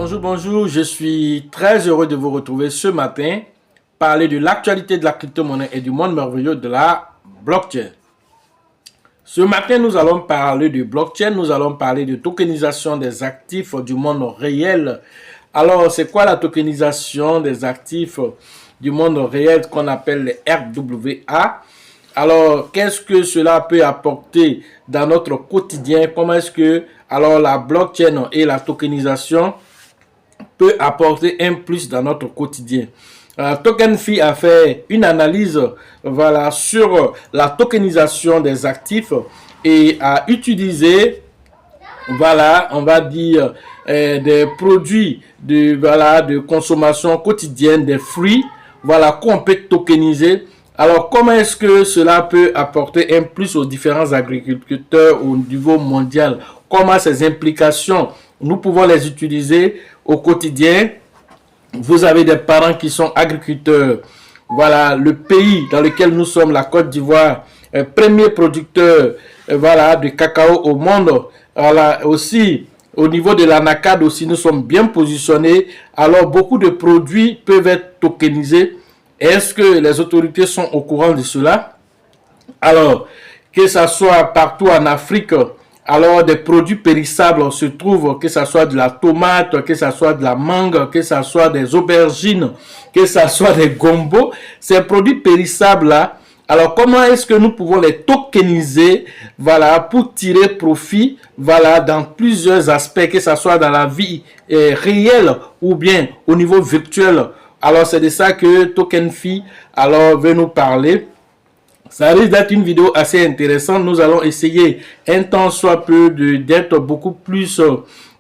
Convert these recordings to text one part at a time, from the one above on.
Bonjour, je suis très heureux de vous retrouver ce matin, parler de l'actualité de la crypto-monnaie et du monde merveilleux de la blockchain. Ce matin, nous allons parler de blockchain, nous allons parler de tokenisation des actifs du monde réel. Alors, c'est quoi la tokenisation des actifs du monde réel qu'on appelle les RWA? Alors, qu'est-ce que cela peut apporter dans notre quotidien? Comment est-ce que la blockchain et la tokenisation peut apporter un plus dans notre quotidien? TokenFi a fait une analyse sur la tokenisation des actifs et a utilisé on va dire des produits de consommation quotidienne, des fruits qu'on peut tokeniser. Alors, comment est-ce que cela peut apporter un plus aux différents agriculteurs au niveau mondial? Comment ces implications, nous pouvons les utiliser au quotidien? Vous avez des parents qui sont agriculteurs. Le pays dans lequel nous sommes, la Côte d'Ivoire, premier producteur de cacao au monde. Aussi, au niveau de l'anacade aussi, nous sommes bien positionnés. Alors, beaucoup de produits peuvent être tokenisés. Est-ce que les autorités sont au courant de cela? Alors, que ce soit partout en Afrique, alors des produits périssables se trouvent, que ce soit de la tomate, que ce soit de la mangue, que ce soit des aubergines, que ce soit des gombos. Ces produits périssables-là, alors comment est-ce que nous pouvons les tokeniser pour tirer profit dans plusieurs aspects, que ce soit dans la vie réelle ou bien au niveau virtuel. Alors, c'est de ça que TokenFi veut nous parler. Ça risque d'être une vidéo assez intéressante. Nous allons essayer un temps soit peu d'être beaucoup plus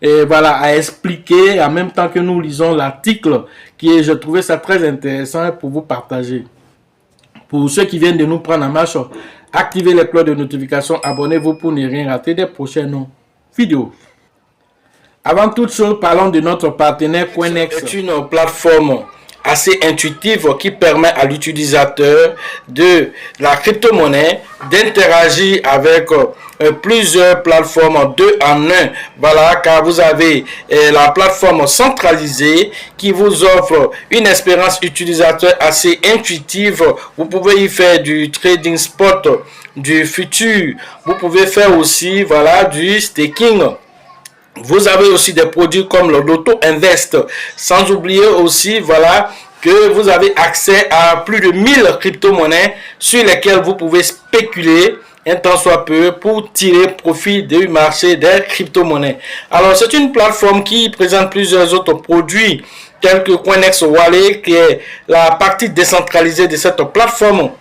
à expliquer en même temps que nous lisons l'article je trouvais ça très intéressant pour vous partager. Pour ceux qui viennent de nous prendre en marche, activez les cloches de notification, abonnez-vous pour ne rien rater des prochaines vidéos. Avant toute chose, parlons de notre partenaire Coinex. C'est une plateforme assez intuitive qui permet à l'utilisateur de la crypto-monnaie d'interagir avec plusieurs plateformes 2 en 1. Car vous avez la plateforme centralisée qui vous offre une expérience utilisateur assez intuitive. Vous pouvez y faire du trading spot, du futur. Vous pouvez faire aussi du staking. Vous avez aussi des produits comme le Loto Invest. Sans oublier aussi, que vous avez accès à plus de 1000 crypto-monnaies sur lesquelles vous pouvez spéculer un temps soit peu pour tirer profit du marché des crypto-monnaies. Alors, c'est une plateforme qui présente plusieurs autres produits tels que Coinex Wallet, qui est la partie décentralisée de cette plateforme.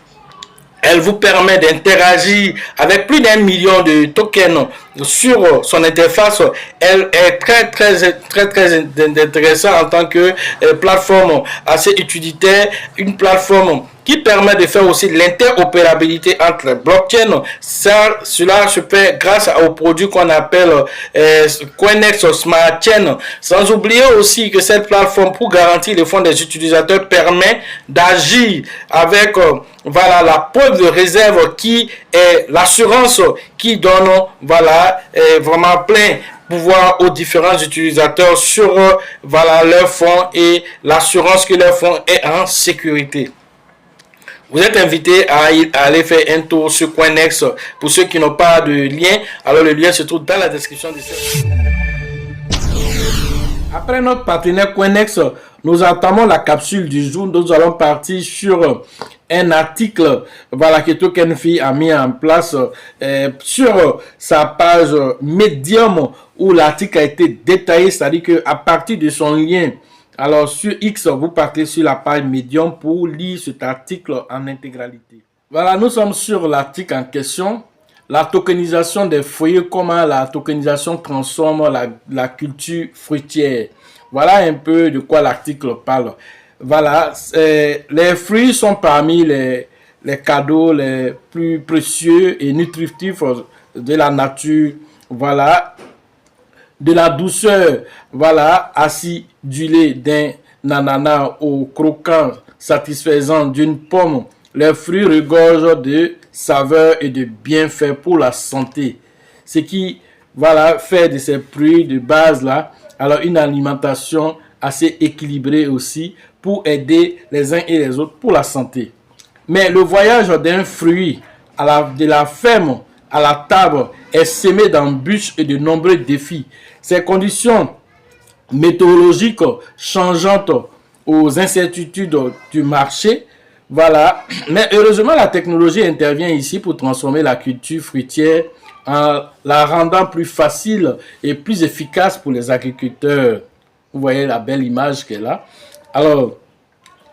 Elle vous permet d'interagir avec plus d'1 million de tokens sur son interface. Elle est très intéressante en tant que plateforme assez utilitaire, une plateforme qui permet de faire aussi l'interopérabilité entre les blockchains. Cela se fait grâce au produit qu'on appelle Coinex Smart Chain. Sans oublier aussi que cette plateforme, pour garantir les fonds des utilisateurs, permet d'agir avec la preuve de réserve qui est l'assurance qui donne vraiment plein pouvoir aux différents utilisateurs sur leurs fonds et l'assurance que leur fonds est en sécurité. Vous êtes invité à aller faire un tour sur Coinex. Pour ceux qui n'ont pas de lien, alors le lien se trouve dans la description de cette vidéo. Après notre partenaire Coinex, nous entamons la capsule du jour. Nous allons partir sur un article que TokenFi a mis en place sur sa page Medium, où l'article a été détaillé, c'est-à-dire qu'à partir de son lien, alors sur X, vous partez sur la page Medium pour lire cet article en intégralité. Nous sommes sur l'article en question. La tokenisation des fruits, comment la tokenisation transforme la culture fruitière. Voilà un peu de quoi l'article parle. Les fruits sont parmi les cadeaux les plus précieux et nutritifs de la nature. De la douceur, acidulée d'un ananas au croquant satisfaisant d'une pomme. Les fruits regorgent de saveurs et de bienfaits pour la santé, ce qui voilà, faire de ces fruits de base là, alors une alimentation assez équilibrée aussi pour aider les uns et les autres pour la santé. Mais le voyage d'un fruit de la ferme à la table est semé d'embûches et de nombreux défis. Ces conditions météorologiques changeantes aux incertitudes du marché, voilà. Mais heureusement, la technologie intervient ici pour transformer la culture fruitière en la rendant plus facile et plus efficace pour les agriculteurs. Vous voyez la belle image qu'elle a. Alors,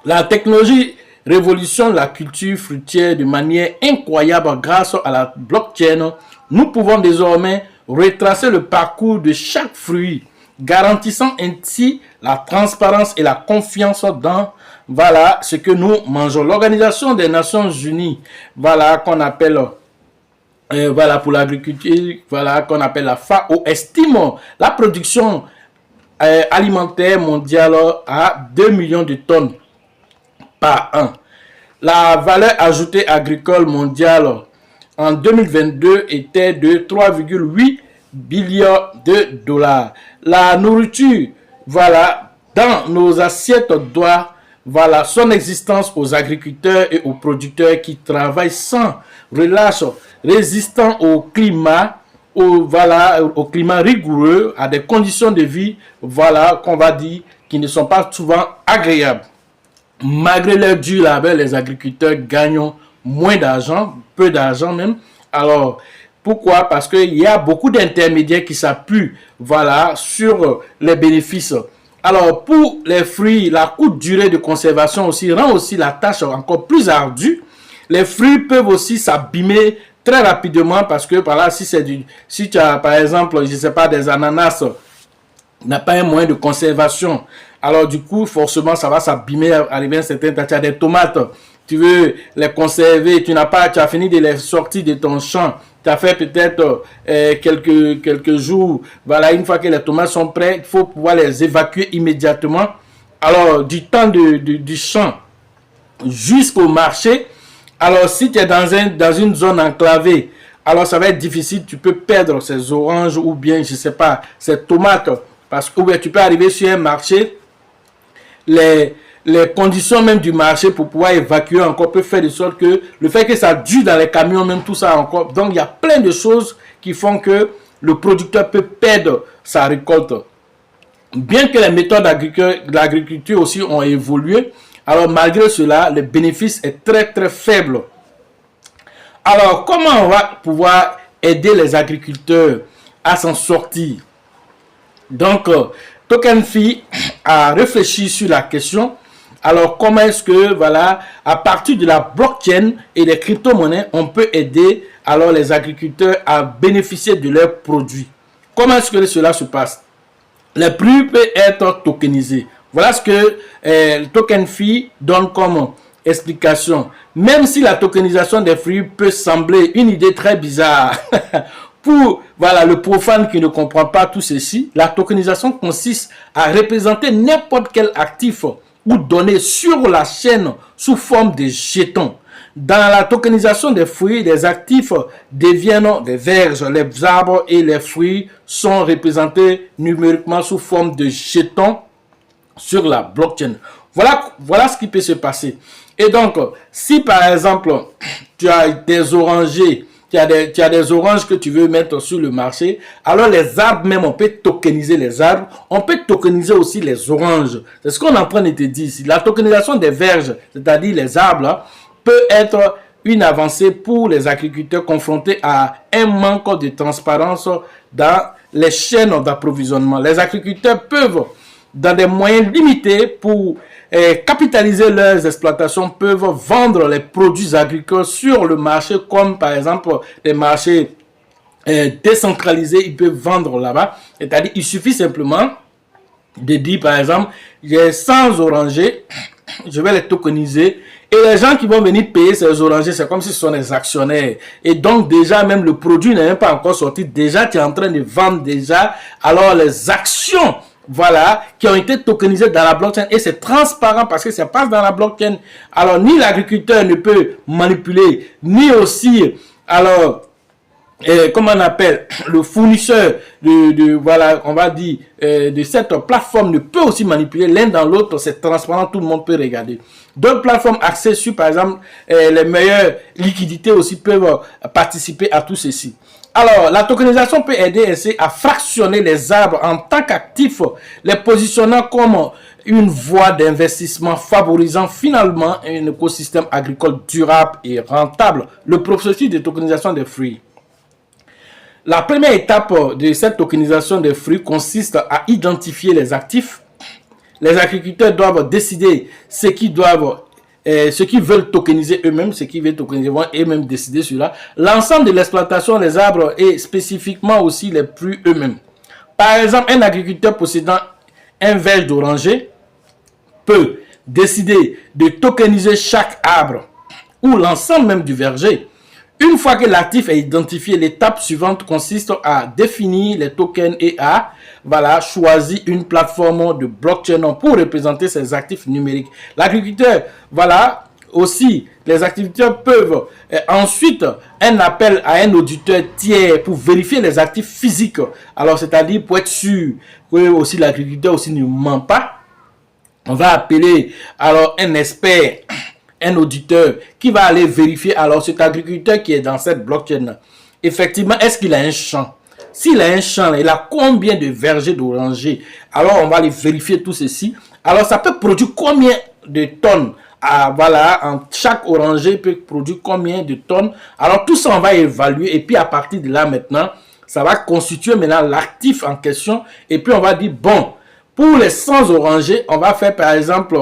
la technologie révolutionne la culture fruitière de manière incroyable grâce à la blockchain. Nous pouvons désormais retracer le parcours de chaque fruit, garantissant ainsi la transparence et la confiance dans voilà ce que nous mangeons. L'Organisation des Nations Unies, voilà qu'on appelle voilà pour l'agriculture, voilà qu'on appelle la FAO, estime la production alimentaire mondiale à 2 millions de tonnes par an. La valeur ajoutée agricole mondiale en 2022 était de 3,8 billions de dollars. La nourriture, voilà, dans nos assiettes doit, voilà, son existence aux agriculteurs et aux producteurs qui travaillent sans relâche, résistant au climat, au climat rigoureux, à des conditions de vie, voilà, qu'on va dire, qui ne sont pas souvent agréables. Malgré leur dur labeur, les agriculteurs gagnent moins d'argent, peu d'argent même. Alors, pourquoi? Parce qu'il y a beaucoup d'intermédiaires qui s'appuient, voilà, sur les bénéfices. Alors, pour les fruits, la courte durée de conservation aussi rend aussi la tâche encore plus ardue. Les fruits peuvent aussi s'abîmer très rapidement parce que, par là, si tu as, par exemple, je ne sais pas, des ananas, n'a pas un moyen de conservation. Alors, du coup, forcément, ça va s'abîmer, arriver à un certain temps. Tu as des tomates, tu veux les conserver, tu as fini de les sortir de ton champ. Tu as fait peut-être quelques jours. Voilà, une fois que les tomates sont prêtes, il faut pouvoir les évacuer immédiatement. Alors, du temps du champ jusqu'au marché. Alors, si tu es dans une zone enclavée, alors ça va être difficile. Tu peux perdre ces oranges ou bien, je ne sais pas, ces tomates. Parce que tu peux arriver sur un marché, les conditions même du marché pour pouvoir évacuer encore peut faire de sorte que le fait que ça dure dans les camions, même tout ça encore. Donc, il y a plein de choses qui font que le producteur peut perdre sa récolte. Bien que les méthodes de l'agriculture aussi ont évolué, alors malgré cela, le bénéfice est très très faible. Alors, comment on va pouvoir aider les agriculteurs à s'en sortir? Donc, TokenFi a réfléchi sur la question. Alors, comment est-ce que, voilà, à partir de la blockchain et des crypto-monnaies, on peut aider alors les agriculteurs à bénéficier de leurs produits? Comment est-ce que cela se passe? Les prix peuvent être tokenisés. Voilà ce que TokenFi donne comme explication. Même si la tokenisation des fruits peut sembler une idée très bizarre, pour voilà, le profane qui ne comprend pas tout ceci, la tokenisation consiste à représenter n'importe quel actif ou données sur la chaîne sous forme de jetons. Dans la tokenisation des fruits, les actifs deviennent des verges, les arbres et les fruits sont représentés numériquement sous forme de jetons sur la blockchain. Voilà ce qui peut se passer. Et donc, si par exemple, tu as des orangers, tu as des oranges que tu veux mettre sur le marché, alors les arbres même, on peut tokeniser les arbres, on peut tokeniser aussi les oranges. C'est ce qu'on est en train de te dire ici. La tokenisation des verges, c'est-à-dire les arbres, là, peut être une avancée pour les agriculteurs confrontés à un manque de transparence dans les chaînes d'approvisionnement. Les agriculteurs peuvent, dans des moyens limités pour capitaliser leurs exploitations, peuvent vendre les produits agricoles sur le marché, comme par exemple les marchés décentralisés, ils peuvent vendre là-bas. C'est-à-dire, il suffit simplement de dire, par exemple, j'ai 100 orangers, je vais les tokeniser. Et les gens qui vont venir payer ces orangers, c'est comme si ce sont des actionnaires. Et donc, déjà, même le produit n'est même pas encore sorti. Déjà, tu es en train de vendre déjà. Alors, les actions, voilà, qui ont été tokenisées dans la blockchain. Et c'est transparent parce que ça passe dans la blockchain. Alors, ni l'agriculteur ne peut manipuler, ni aussi, alors, comment on appelle, le fournisseur voilà, on va dire, de cette plateforme ne peut aussi manipuler l'un dans l'autre, c'est transparent, tout le monde peut regarder. D'autres plateformes axées sur, par exemple, les meilleures liquidités aussi peuvent participer à tout ceci. Alors, la tokenisation peut aider ainsi à fractionner les arbres en tant qu'actifs, les positionnant comme une voie d'investissement favorisant finalement un écosystème agricole durable et rentable. Le processus de tokenisation des fruits. La première étape de cette tokenisation des fruits consiste à identifier les actifs. Les agriculteurs doivent décider ce qu'ils veulent tokeniser eux-mêmes, ce qu'ils veulent tokeniser, vont eux-mêmes décider cela. L'ensemble de l'exploitation des arbres et spécifiquement aussi les fruits eux-mêmes. Par exemple, un agriculteur possédant un verge d'oranger peut décider de tokeniser chaque arbre ou l'ensemble même du verger. Une fois que l'actif est identifié, l'étape suivante consiste à définir les tokens et à choisir une plateforme de blockchain pour représenter ces actifs numériques. L'agriculteur, aussi, les agriculteurs peuvent ensuite un appel à un auditeur tiers pour vérifier les actifs physiques. Alors, c'est-à-dire pour être sûr que aussi l'agriculteur aussi ne ment pas. On va appeler alors un expert, un auditeur qui va aller vérifier alors cet agriculteur qui est dans cette blockchain. Effectivement, est-ce qu'il a un champ? S'il a un champ, il a combien de vergers d'orangers? Alors, on va aller vérifier tout ceci. Alors, ça peut produire combien de tonnes? Chaque oranger peut produire combien de tonnes? Alors, tout ça, on va évaluer. Et puis, à partir de là, maintenant, ça va constituer maintenant l'actif en question. Et puis, on va dire, bon, pour les 100 orangers, on va faire, par exemple,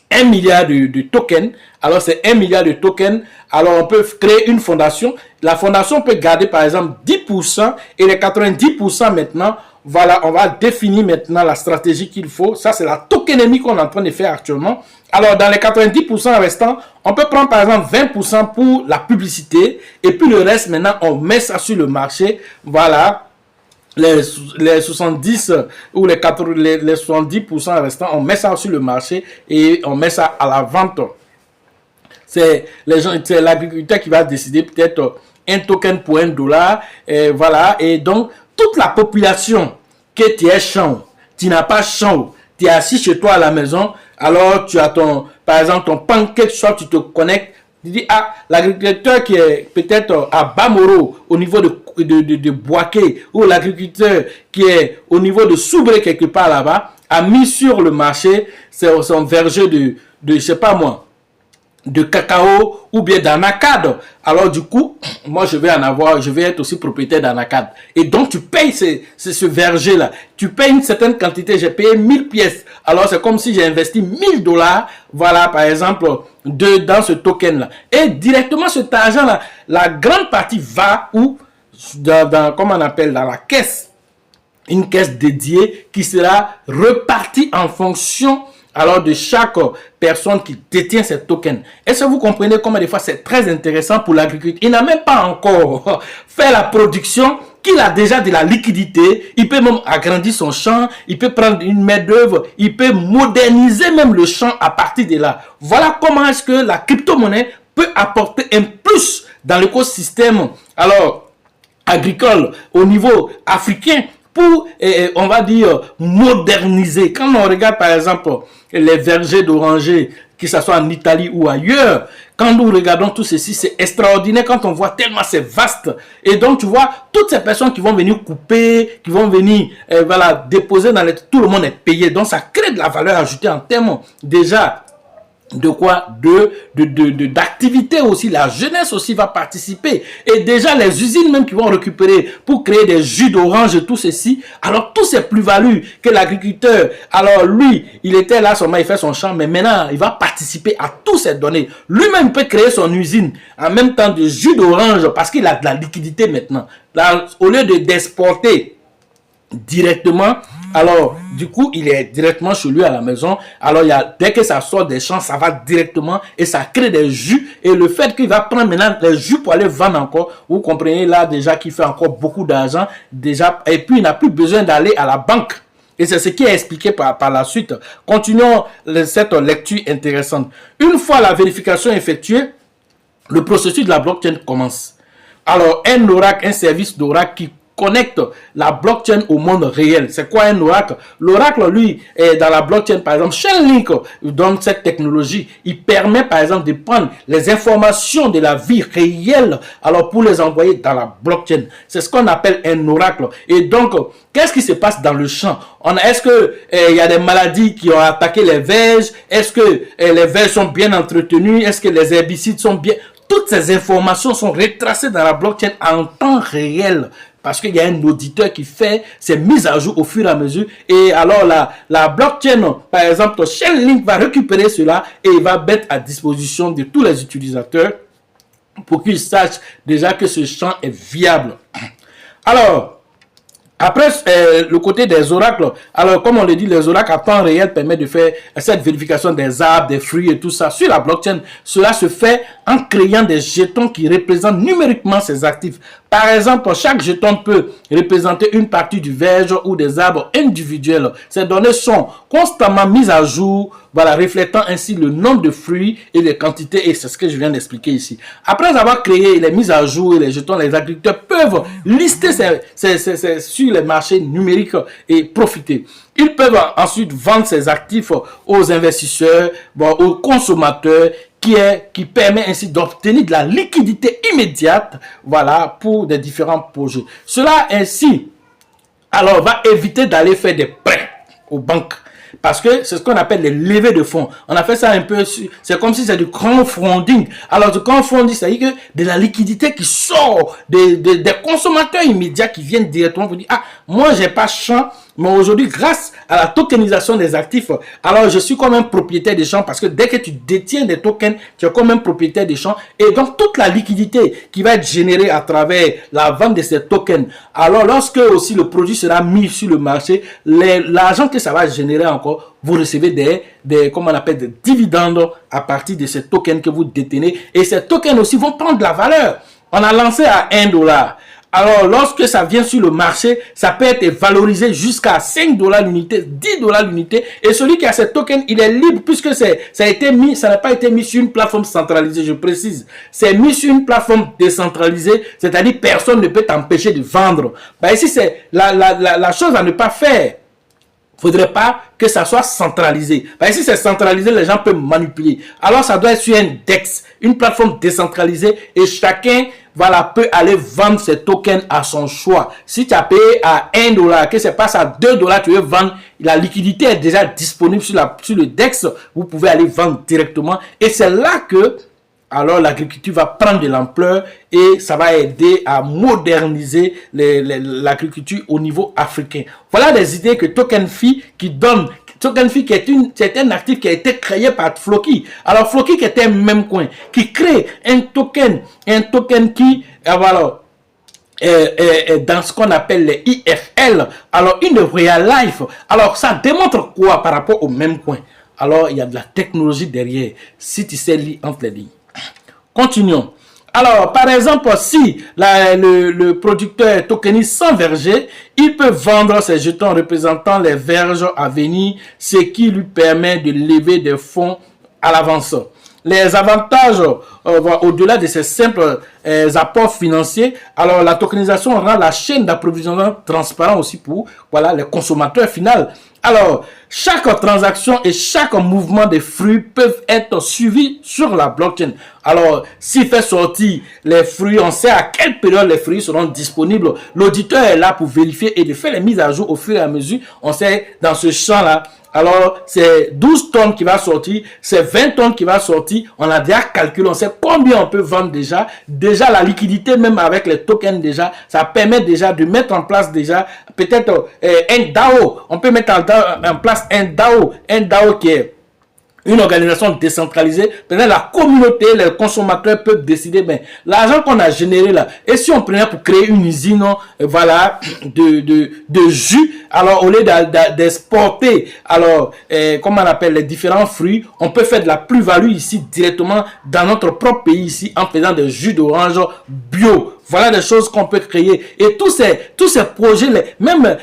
1 milliard de tokens. Alors, c'est 1 milliard de tokens. Alors, on peut créer une fondation. La fondation peut garder, par exemple, 10% et les 90% maintenant, on va définir maintenant la stratégie qu'il faut. Ça, c'est la tokenémie qu'on est en train de faire actuellement. Alors, dans les 90% restants, on peut prendre, par exemple, 20% pour la publicité. Et puis, le reste, maintenant, on met ça sur le marché. Voilà. Les 70 ou les 70% restants, on met ça sur le marché et on met ça à la vente. C'est l'agriculteur qui va décider peut-être un token pour $1. Et voilà. Et donc, toute la population que tu es champ, tu n'as pas champ, tu es assis chez toi à la maison, alors tu as par exemple, ton pancake shop, tu te connectes. Tu dis, l'agriculteur qui est peut-être à Bamoro, au niveau de Boaké, ou l'agriculteur qui est au niveau de Soubré, quelque part là-bas, a mis sur le marché son verger de je sais pas moi, de cacao ou bien d'anacade. Alors du coup, moi je vais être aussi propriétaire d'anacade. Et donc tu payes ce verger là. Tu payes une certaine quantité, j'ai payé 1000 pièces. Alors c'est comme si j'ai investi $1000, voilà par exemple, dans ce token là. Et directement cet argent là, la grande partie va comment on appelle, dans la caisse. Une caisse dédiée qui sera repartie en fonction alors de chaque personne qui détient ces tokens. Est-ce que vous comprenez comment des fois c'est très intéressant pour l'agriculteur? Il n'a même pas encore fait la production, qu'il a déjà de la liquidité. Il peut même agrandir son champ, il peut prendre une main-d'œuvre, il peut moderniser même le champ à partir de là. Voilà comment est-ce que la crypto-monnaie peut apporter un plus dans l'écosystème agricole au niveau africain, pour, on va dire, moderniser. Quand on regarde, par exemple, les vergers d'orangers, que ce soit en Italie ou ailleurs, quand nous regardons tout ceci, c'est extraordinaire quand on voit tellement c'est vaste. Et donc, tu vois, toutes ces personnes qui vont venir couper, qui vont venir, déposer dans tout le monde est payé. Donc, ça crée de la valeur ajoutée en termes, déjà, de quoi? D'activité aussi. La jeunesse aussi va participer. Et déjà, les usines même qui vont récupérer pour créer des jus d'orange et tout ceci. Alors, tous ces plus-values que l'agriculteur, alors lui, il était là seulement, il fait son champ, mais maintenant, il va participer à toutes ces données. Lui-même peut créer son usine en même temps de jus d'orange parce qu'il a de la liquidité maintenant. Là, au lieu d'exporter directement, alors du coup il est directement chez lui à la maison. Alors dès que ça sort des champs, ça va directement et ça crée des jus. Et le fait qu'il va prendre maintenant des jus pour aller vendre encore, vous comprenez là déjà qu'il fait encore beaucoup d'argent déjà, et puis il n'a plus besoin d'aller à la banque. Et c'est ce qui est expliqué par la suite. Continuons cette lecture intéressante. Une fois la vérification effectuée, le processus de la blockchain commence. Alors, un oracle, un service d'oracle qui connecte la blockchain au monde réel. C'est quoi un oracle? L'oracle, lui, est dans la blockchain, par exemple, Chainlink donne cette technologie. Il permet, par exemple, de prendre les informations de la vie réelle, alors pour les envoyer dans la blockchain. C'est ce qu'on appelle un oracle. Et donc, qu'est-ce qui se passe dans le champ? Est-ce que il y a des maladies qui ont attaqué les verges? Est-ce que les verges sont bien entretenues? Est-ce que les herbicides sont bien... Toutes ces informations sont retracées dans la blockchain en temps réel. Parce qu'il y a un auditeur qui fait ces mises à jour au fur et à mesure. Et alors, la blockchain, par exemple, Chainlink va récupérer cela et il va mettre à disposition de tous les utilisateurs pour qu'ils sachent déjà que ce champ est viable. Alors, après, le côté des oracles, alors comme on le dit, les oracles à temps réel permettent de faire cette vérification des arbres, des fruits et tout ça. Sur la blockchain, cela se fait en créant des jetons qui représentent numériquement ces actifs. Par exemple, chaque jeton peut représenter une partie du verge ou des arbres individuels. Ces données sont constamment mises à jour, voilà, reflétant ainsi le nombre de fruits et les quantités, et c'est ce que je viens d'expliquer ici. Après avoir créé les mises à jour et les jetons, les agriculteurs peuvent lister sur les marchés numériques et profiter. Ils peuvent ensuite vendre ces actifs aux investisseurs, aux consommateurs, qui permet ainsi d'obtenir de la liquidité immédiate, voilà, pour des différents projets. Cela ainsi, alors, va éviter d'aller faire des prêts aux banques. Parce que c'est ce qu'on appelle les levées de fonds. On a fait ça un peu, c'est comme si c'est du crowdfunding. Alors, du crowdfunding, c'est-à-dire que de la liquidité qui sort des consommateurs immédiats qui viennent directement pour dire, ah, moi, j'ai pas champ, mais aujourd'hui, grâce à la tokenisation des actifs, alors je suis comme un propriétaire des champs parce que dès que tu détiens des tokens, tu es comme un propriétaire des champs. Et donc, toute la liquidité qui va être générée à travers la vente de ces tokens, alors lorsque aussi le produit sera mis sur le marché, l'argent que ça va générer encore, vous recevez comment on appelle, des dividendes à partir de ces tokens que vous détenez. Et ces tokens aussi vont prendre de la valeur. On a lancé à $1. Alors, lorsque ça vient sur le marché, ça peut être valorisé jusqu'à $5 l'unité, $10 l'unité. Et celui qui a ce token, il est libre puisque ça n'a pas été mis sur une plateforme centralisée, je précise. C'est mis sur une plateforme décentralisée, c'est-à-dire personne ne peut t'empêcher de vendre. Ben, ici, c'est la chose à ne pas faire. Faudrait pas que ça soit centralisé. Parce que si c'est centralisé, les gens peuvent manipuler. Alors, ça doit être sur un DEX, une plateforme décentralisée, et chacun, voilà, peut aller vendre ses tokens à son choix. Si tu as payé à $1, que c'est passe à $2, tu veux vendre, la liquidité est déjà disponible sur le DEX, vous pouvez aller vendre directement. Et c'est là que, alors l'agriculture va prendre de l'ampleur et ça va aider à moderniser l'agriculture au niveau africain. Voilà des idées que TokenFi qui donne. TokenFi c'est un actif qui a été créé par Floki. Alors Floki qui était un même coin, qui crée un token qui, voilà, dans ce qu'on appelle les IFL, alors une real life. Alors ça démontre quoi par rapport au même coin? Alors il y a de la technologie derrière, si tu sais lire entre les lignes. Continuons. Alors, par exemple, si le producteur tokenise 100 vergers, il peut vendre ses jetons représentant les verges à venir, ce qui lui permet de lever des fonds à l'avance. Les avantages, au-delà de ces simples apports financiers, alors la tokenisation rend la chaîne d'approvisionnement transparent aussi pour, voilà, les consommateurs finaux. Alors, chaque transaction et chaque mouvement des fruits peuvent être suivis sur la blockchain. Alors, s'il fait sortir les fruits, on sait à quelle période les fruits seront disponibles. L'auditeur est là pour vérifier et de faire les mises à jour au fur et à mesure. On sait dans ce champ-là, alors c'est 12 tonnes qui va sortir, c'est 20 tonnes qui va sortir. On a déjà calculé, on sait combien on peut vendre déjà. Déjà la liquidité même avec les tokens déjà, ça permet déjà de mettre en place déjà peut-être un DAO. On peut mettre en place un DAO qui est une organisation décentralisée. Peut-être la communauté, les consommateurs peuvent décider, ben, l'argent qu'on a généré là, et si on prenait pour créer une usine, voilà, de jus, alors au lieu d'exporter, alors, comment on appelle les différents fruits, on peut faire de la plus-value ici directement dans notre propre pays ici en faisant des jus d'orange bio. Voilà des choses qu'on peut créer. Et tous ces projets, même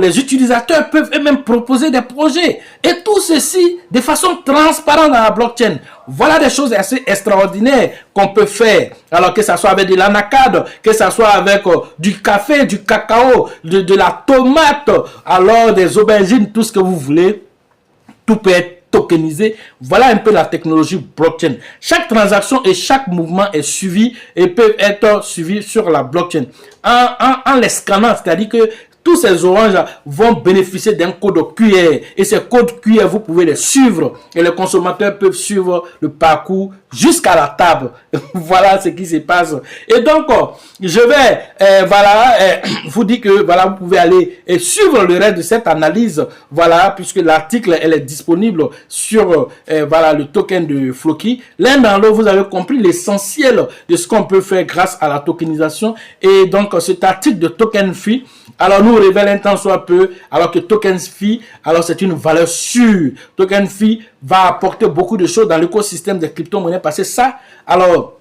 les utilisateurs peuvent eux-mêmes proposer des projets. Et tout ceci de façon transparente dans la blockchain. Voilà des choses assez extraordinaires qu'on peut faire. Alors que ça soit avec de l'anacarde, que ça soit avec du café, du cacao, de la tomate, alors des aubergines, tout ce que vous voulez. Tout peut être tokenisé. Voilà un peu la technologie blockchain. Chaque transaction et chaque mouvement est suivi et peut être suivi sur la blockchain. En les scannant, c'est-à-dire que tous ces oranges vont bénéficier d'un code QR. Et ces codes QR, vous pouvez les suivre. Et les consommateurs peuvent suivre le parcours jusqu'à la table. Voilà ce qui se passe. Et donc, je vais vous dire que voilà, vous pouvez aller et suivre le reste de cette analyse. Voilà, puisque l'article elle est disponible sur voilà, le token de Floki. L'un dans l'autre, vous avez compris l'essentiel de ce qu'on peut faire grâce à la tokenisation. Et donc, cet article de TokenFi, alors nous révèle un temps soit peu, alors que TokenFi, alors c'est une valeur sûre. TokenFi va apporter beaucoup de choses dans l'écosystème des crypto-monnaies parce que ça, alors,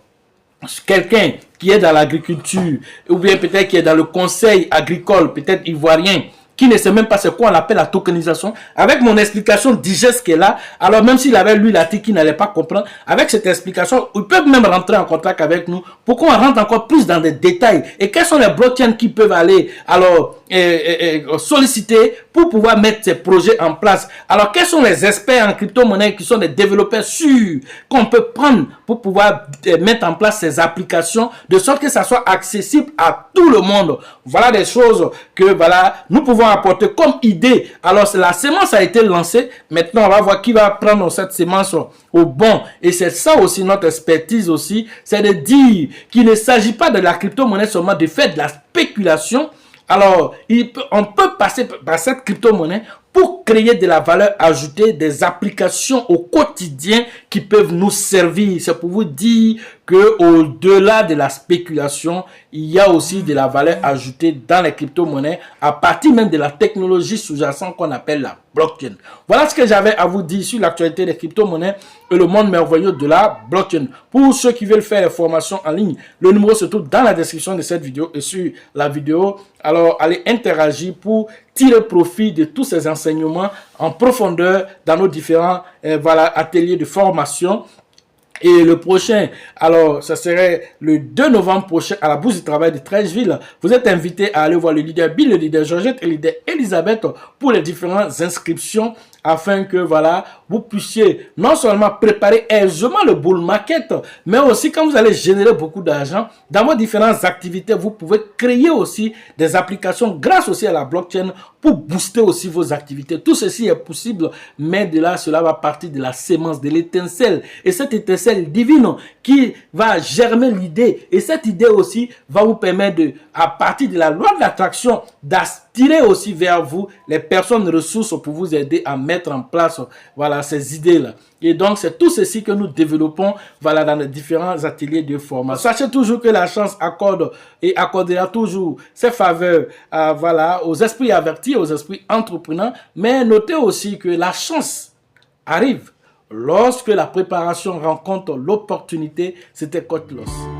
quelqu'un qui est dans l'agriculture ou bien peut-être qui est dans le conseil agricole, peut-être ivoirien, qui ne sait même pas ce qu'on appelle la tokenisation, avec mon explication digeste qui est là, alors même s'il avait lu l'article qui n'allait pas comprendre, avec cette explication, ils peuvent même rentrer en contact avec nous pour qu'on rentre encore plus dans des détails. Et quels sont les blockchains qui peuvent aller alors solliciter pour pouvoir mettre ces projets en place. Alors quels sont les experts en crypto-monnaie qui sont des développeurs sûrs qu'on peut prendre pour pouvoir mettre en place ces applications de sorte que ça soit accessible à tout le monde. Voilà des choses que voilà nous pouvons apporter comme idée. Alors la sémence a été lancée. Maintenant on va voir qui va prendre cette sémence au bon. Et c'est ça aussi notre expertise aussi, c'est de dire qu'il ne s'agit pas de la crypto-monnaie seulement, de faire de la spéculation. Alors, on peut passer par cette crypto-monnaie pour créer de la valeur ajoutée, des applications au quotidien qui peuvent nous servir. C'est pour vous dire qu'au-delà de la spéculation, il y a aussi de la valeur ajoutée dans les crypto-monnaies à partir même de la technologie sous-jacente qu'on appelle la blockchain. Voilà ce que j'avais à vous dire sur l'actualité des crypto-monnaies et le monde merveilleux de la blockchain. Pour ceux qui veulent faire les formations en ligne, le numéro se trouve dans la description de cette vidéo et sur la vidéo. Alors, allez interagir pour tirer profit de tous ces enseignements en profondeur dans nos différents ateliers de formation. Et le prochain, alors, ça serait le 2 novembre prochain à la Bourse du Travail de Treichville. Vous êtes invité à aller voir le leader Bill, le leader Georgette et le leader Elisabeth pour les différentes inscriptions afin que, voilà, vous puissiez non seulement préparer aisément le bull market, mais aussi quand vous allez générer beaucoup d'argent dans vos différentes activités, vous pouvez créer aussi des applications grâce aussi à la blockchain pour booster aussi vos activités. Tout ceci est possible, mais de là, cela va partir de la sémence, de l'étincelle. Et cette étincelle divine qui va germer l'idée. Et cette idée aussi va vous permettre de, à partir de la loi de l'attraction, d'attirer aussi vers vous les personnes ressources pour vous aider à mettre en place, voilà, ces idées-là. Et donc, c'est tout ceci que nous développons, voilà, dans les différents ateliers de formation. Sachez toujours que la chance accorde et accordera toujours ses faveurs, voilà, aux esprits avertis, aux esprits entrepreneurs. Mais notez aussi que la chance arrive lorsque la préparation rencontre l'opportunité. C'était Coach Loss.